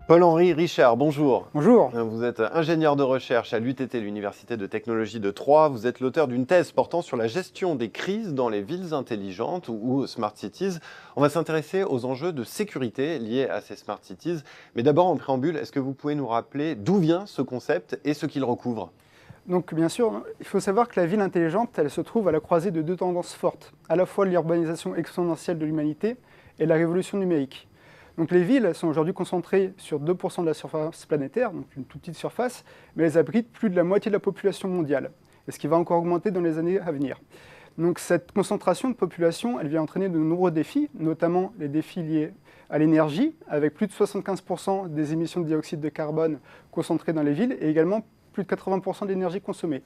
Paul-Henri Richard, bonjour. Bonjour. Vous êtes ingénieur de recherche à l'UTT, l'Université de technologie de Troyes. Vous êtes l'auteur d'une thèse portant sur la gestion des crises dans les villes intelligentes ou Smart Cities. On va s'intéresser aux enjeux de sécurité liés à ces Smart Cities. Mais d'abord, en préambule, est-ce que vous pouvez nous rappeler d'où vient ce concept et ce qu'il recouvre ? Donc bien sûr, il faut savoir que la ville intelligente, elle se trouve à la croisée de deux tendances fortes, à la fois l'urbanisation exponentielle de l'humanité et la révolution numérique. Donc les villes sont aujourd'hui concentrées sur 2% de la surface planétaire, donc une toute petite surface, mais elles abritent plus de la moitié de la population mondiale, et ce qui va encore augmenter dans les années à venir. Donc cette concentration de population, elle vient entraîner de nombreux défis, notamment les défis liés à l'énergie, avec plus de 75% des émissions de dioxyde de carbone concentrées dans les villes, et également plus de 80% de l'énergie consommée.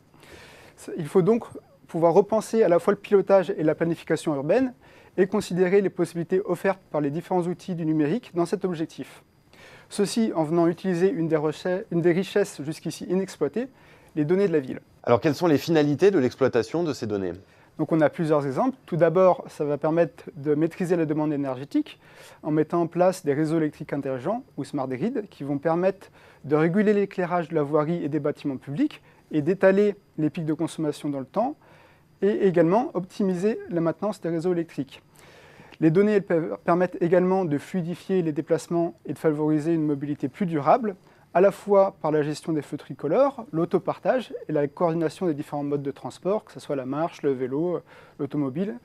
Il faut donc pouvoir repenser à la fois le pilotage et la planification urbaine, et considérer les possibilités offertes par les différents outils du numérique dans cet objectif. Ceci en venant utiliser une des richesses jusqu'ici inexploitées, les données de la ville. Alors, quelles sont les finalités de l'exploitation de ces données ? Donc on a plusieurs exemples. Tout d'abord, ça va permettre de maîtriser la demande énergétique en mettant en place des réseaux électriques intelligents ou smart grid qui vont permettre de réguler l'éclairage de la voirie et des bâtiments publics et d'étaler les pics de consommation dans le temps et également optimiser la maintenance des réseaux électriques. Les données elles permettent également de fluidifier les déplacements et de favoriser une mobilité plus durable, à la fois par la gestion des feux tricolores, l'autopartage et la coordination des différents modes de transport, que ce soit la marche, le vélo, l'automobile.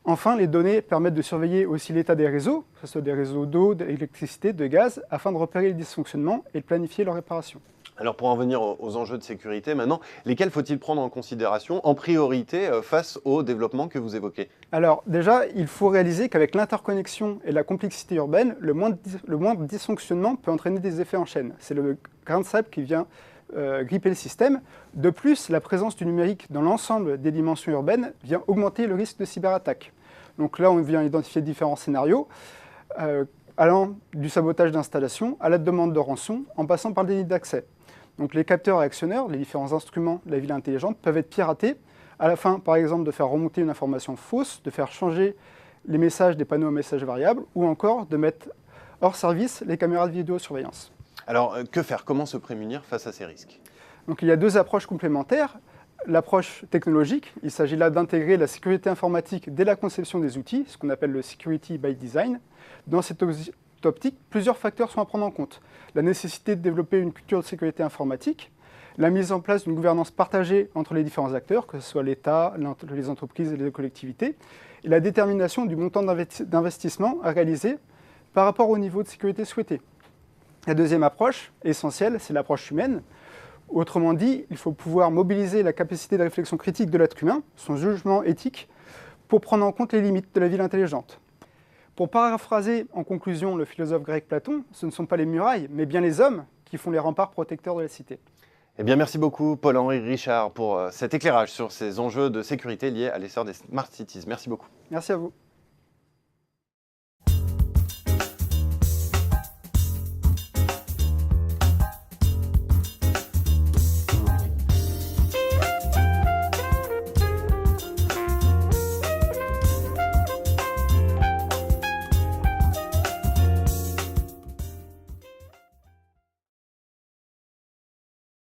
Enfin, les données permettent de surveiller aussi l'état des réseaux, que ce soit des réseaux d'eau, d'électricité, de gaz, afin de repérer les dysfonctionnements et de planifier leur réparation. Alors pour en venir aux enjeux de sécurité maintenant, lesquels faut-il prendre en considération en priorité face au développement que vous évoquez ? Alors déjà, il faut réaliser qu'avec l'interconnexion et la complexité urbaine, le moindre dysfonctionnement peut entraîner des effets en chaîne. C'est le grain de sable qui vient gripper le système. De plus, la présence du numérique dans l'ensemble des dimensions urbaines vient augmenter le risque de cyberattaque. Donc là, on vient identifier différents scénarios, allant du sabotage d'installation à la demande de rançon, en passant par le déni d'accès. Donc les capteurs et actionneurs, les différents instruments de la ville intelligente, peuvent être piratés, à la fin, par exemple, de faire remonter une information fausse, de faire changer les messages des panneaux à messages variables, ou encore de mettre hors service les caméras de vidéosurveillance. Alors que faire ? Comment se prémunir face à ces risques ? Donc il y a deux approches complémentaires. L'approche technologique, il s'agit là d'intégrer la sécurité informatique dès la conception des outils, ce qu'on appelle le security by design. Dans cette optique, plusieurs facteurs sont à prendre en compte. La nécessité de développer une culture de sécurité informatique, la mise en place d'une gouvernance partagée entre les différents acteurs, que ce soit l'État, les entreprises et les collectivités, et la détermination du montant d'investissement à réaliser par rapport au niveau de sécurité souhaité. La deuxième approche, essentielle, c'est l'approche humaine. Autrement dit, il faut pouvoir mobiliser la capacité de réflexion critique de l'être humain, son jugement éthique, pour prendre en compte les limites de la ville intelligente. Pour paraphraser en conclusion le philosophe grec Platon, ce ne sont pas les murailles, mais bien les hommes qui font les remparts protecteurs de la cité. Eh bien, merci beaucoup Paul-Henri Richard pour cet éclairage sur ces enjeux de sécurité liés à l'essor des Smart Cities. Merci beaucoup. Merci à vous.